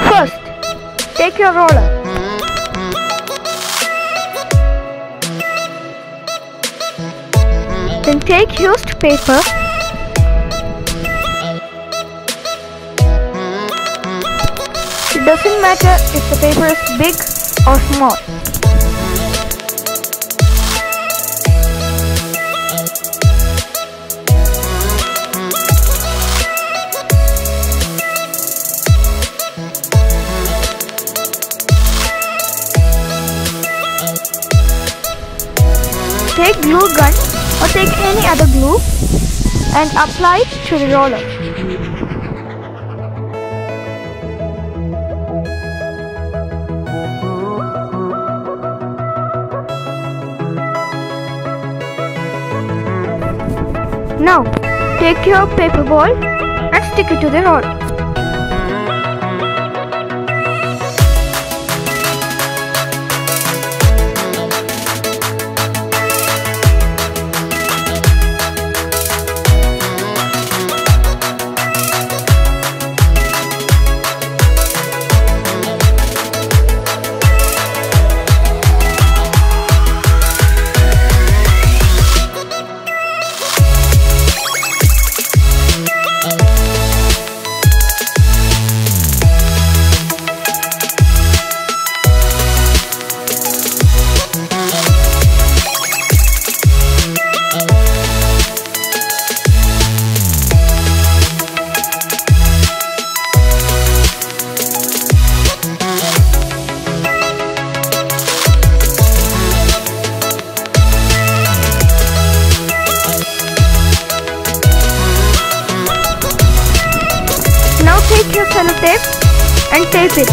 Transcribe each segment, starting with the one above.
First, take your roller. Then take used paper. It doesn't matter if the paper is big or small. Take glue gun or take any other glue and apply it to the roller. Now, take your paper ball and stick it to the roller. Take your sellotape and tape it.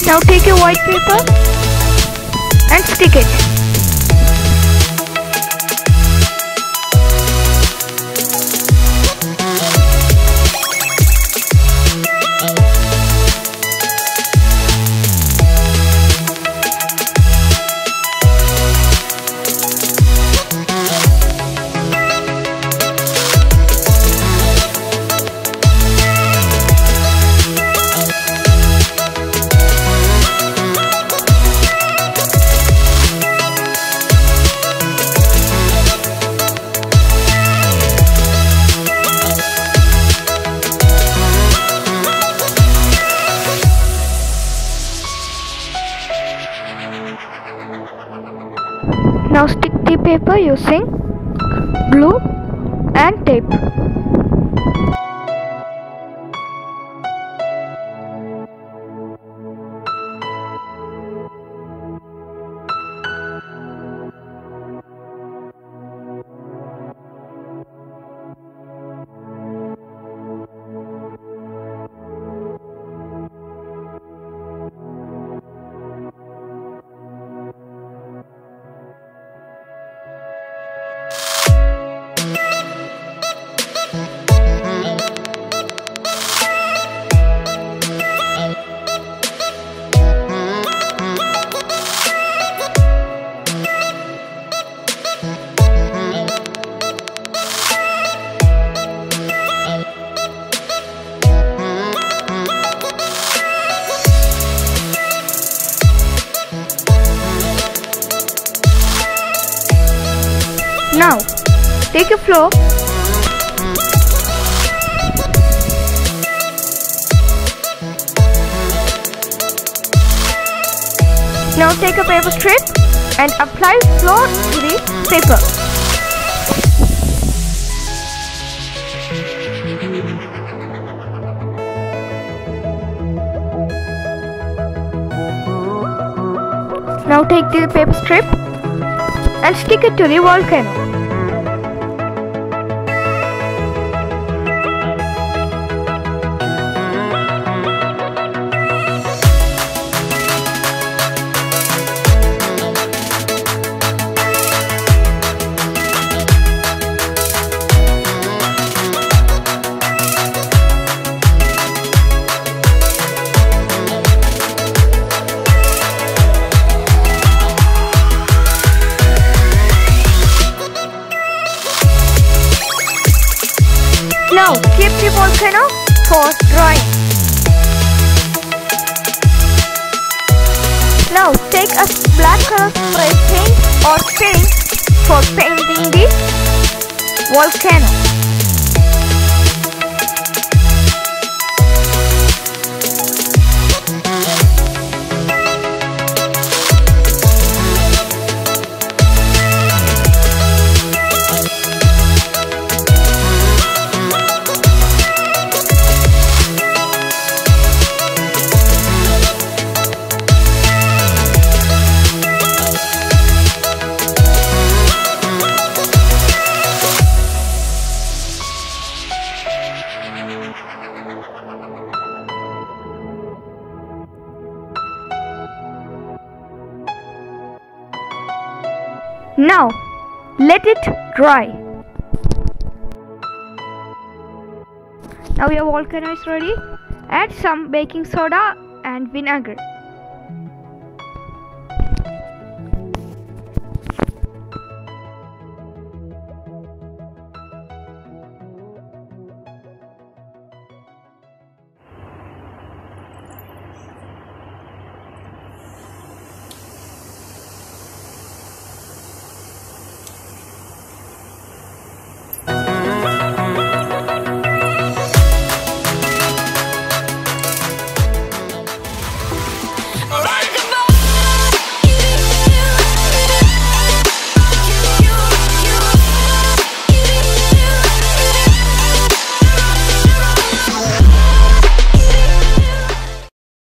Now take your white paper and stick it. Now stick the paper using glue and tape. Now, take a floor. Now take a paper strip and apply flour to the paper. Now take the paper strip and stick it to the volcano. Now keep the volcano for drying. Now take a black color spray paint or paint for painting the volcano. Now, let it dry. Now your volcano is ready. Add some baking soda and vinegar.